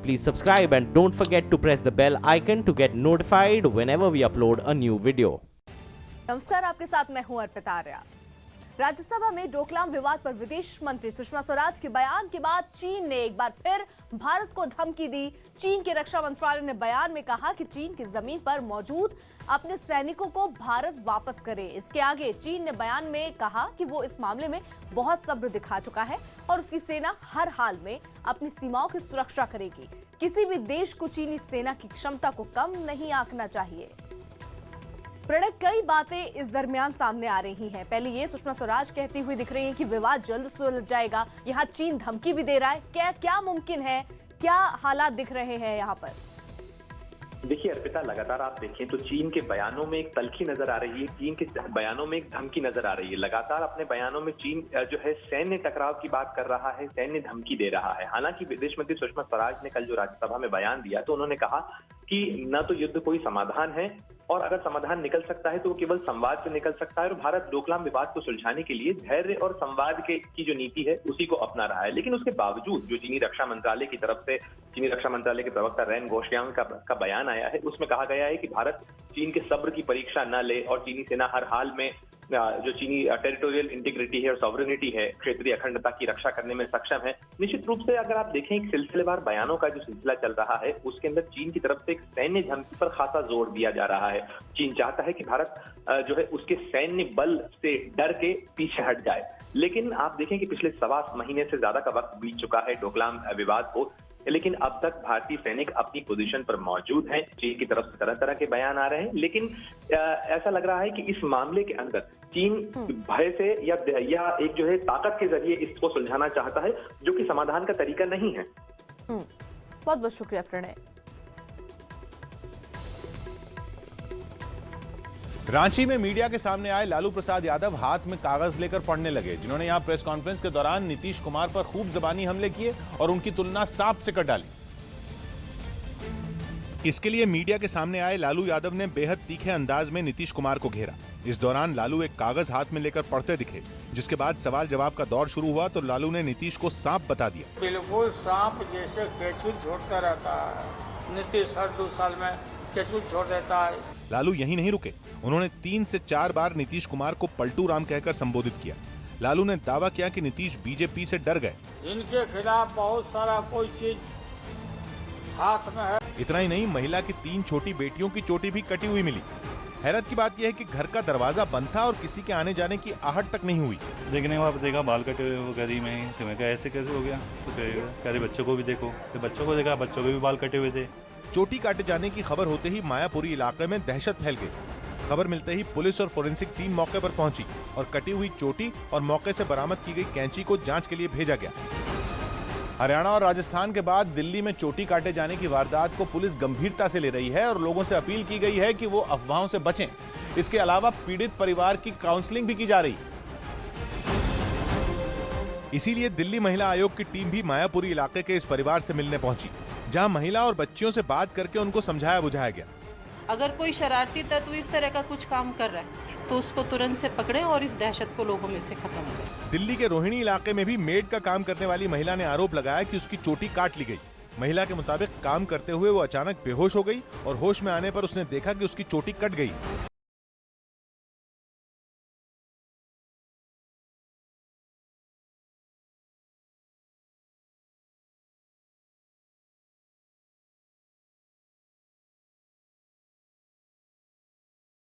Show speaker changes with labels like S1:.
S1: Please subscribe and don't forget to press the bell icon to get notified whenever we upload a new video.
S2: नमस्कार, आपके साथ मैं हूं अर्पिता आर्या। राज्यसभा में डोकलाम विवाद पर विदेश मंत्री सुषमा स्वराज के बयान के बाद चीन ने एक बार फिर भारत को धमकी दी। चीन के रक्षा मंत्रालय ने बयान में कहा कि चीन की जमीन पर मौजूद अपने सैनिकों को भारत वापस करे। इसके आगे चीन ने बयान में कहा कि वो इस मामले में बहुत सब्र दिखा चुका है और उसकी सेना हर हाल में अपनी सीमाओं की सुरक्षा करेगी। किसी भी देश को चीनी सेना की क्षमता को कम नहीं आंकना चाहिए। प्रणय, कई बातें इस दरमियान सामने आ रही हैं। पहले ये सुषमा स्वराज कहती हुई दिख रही हैं कि विवाद जल्द सुलझ जाएगा। यहाँ चीन धमकी भी दे रहा है। क्या मुमकिन है? क्या हालात दिख रहे हैं यहाँ पर?
S3: देखिए अर्पिता, लगातार आप देखें तो चीन के बयानों में एक तल्खी नजर आ रही है, चीन के बयानों में एक धमकी नजर आ रही है। लगातार अपने बयानों में चीन जो है सैन्य टकराव की बात कर रहा है, सैन्य धमकी दे रहा है। हालांकि विदेश मंत्री सुषमा स्वराज ने कल जो राज्यसभा में बयान दिया तो उन्होंने कहा कि न तो युद्ध कोई समाधान है और अगर समाधान निकल सकता है तो वो केवल संवाद से निकल सकता है और भारत डोकलाम विवाद को सुलझाने के लिए धैर्य और संवाद की जो नीति है उसी को अपना रहा है। लेकिन उसके बावजूद जो चीनी रक्षा मंत्रालय की तरफ से चीनी रक्षा मंत्रालय के प्रवक्ता रैन गोशियांग का बयान आया है, उसमें कहा गया है कि भारत चीन के सब्र की परीक्षा न ले और चीनी सेना हर हाल में जो चीनी टेरिटोरियल इंटीग्रिटी है और सॉवरेनिटी है, क्षेत्रीय अखंडता की रक्षा करने में सक्षम है। निश्चित रूप से अगर आप देखें एक सिलसिलेवार बयानों का जो सिलसिला चल रहा है उसके अंदर चीन की तरफ से एक सैन्य धमकी पर खासा जोर दिया जा रहा है। चीन चाहता है कि भारत जो है उसके सैन्य बल से डर के पीछे हट जाए। लेकिन आप देखें कि पिछले 1.25 महीने से ज्यादा का वक्त बीत चुका है डोकलाम विवाद को, लेकिन अब तक भारतीय सैनिक अपनी पोजीशन पर मौजूद हैं। चीन की तरफ से तरह तरह के बयान आ रहे हैं, लेकिन ऐसा लग रहा है कि इस मामले के अंदर चीन भय से या एक जो है ताकत के जरिए इसको सुलझाना चाहता है, जो कि समाधान का तरीका नहीं है।
S2: बहुत बहुत शुक्रिया प्रणय।
S4: रांची में मीडिया के सामने आए लालू प्रसाद यादव हाथ में कागज लेकर पढ़ने लगे, जिन्होंने यहां प्रेस कॉन्फ्रेंस के दौरान नीतीश कुमार पर खूब जबानी हमले किए और उनकी तुलना सांप से कर डाली। इसके लिए मीडिया के सामने आए लालू यादव ने बेहद तीखे अंदाज में नीतीश कुमार को घेरा। इस दौरान लालू एक कागज हाथ में लेकर पढ़ते दिखे, जिसके बाद सवाल जवाब का दौर शुरू हुआ तो लालू ने नीतीश को सांप बता दिया।
S5: बिल्कुल सांप जैसे केचुल छोड़ता रहता है। नीतीश हर 2 साल में केचुल छोड़ देता है।
S4: लालू यहीं नहीं रुके, उन्होंने 3 से 4 बार नीतीश कुमार को पलटू राम कहकर संबोधित किया। लालू ने दावा किया कि नीतीश बीजेपी से डर गए।
S5: इनके खिलाफ बहुत सारा कोई चीज हाथ में है।
S4: इतना ही नहीं, महिला की 3 छोटी बेटियों की चोटी भी कटी हुई मिली। हैरत की बात यह है कि घर का दरवाजा बंद था और किसी के आने जाने की आहट तक नहीं हुई।
S6: देखने के बाद देखा बाल कटे हुए वो गली में ही, तो मैं कहा ऐसे कैसे हो गया, तो कह बच्चों को भी देखो, तो बच्चों को देखा, बच्चों के भी बाल कटे हुए थे।
S4: चोटी काटे जाने की खबर होते ही मायापुरी इलाके में दहशत फैल गई। खबर मिलते ही पुलिस और फोरेंसिक टीम मौके पर पहुंची और कटी हुई चोटी और मौके से बरामद की गई कैंची को जांच के लिए भेजा गया। हरियाणा और राजस्थान के बाद दिल्ली में चोटी काटे जाने की वारदात को पुलिस गंभीरता से ले रही है और लोगों से अपील की गई है कि वो अफवाहों से बचें। इसके अलावा पीड़ित परिवार की काउंसलिंग भी की जा रही है। इसीलिए दिल्ली महिला आयोग की टीम भी मायापुरी इलाके के इस परिवार से मिलने पहुंची, जहां महिला और बच्चियों से बात करके उनको समझाया बुझाया गया।
S7: अगर कोई शरारती तत्व इस तरह का कुछ काम कर रहा है तो उसको तुरंत से पकड़ें और इस दहशत को लोगों में से खत्म करें।
S4: दिल्ली के रोहिणी इलाके में भी मेड का काम करने वाली महिला ने आरोप लगाया कि उसकी चोटी काट ली गई। महिला के मुताबिक काम करते हुए वो अचानक बेहोश हो गई और होश में आने पर उसने देखा कि उसकी चोटी कट गई।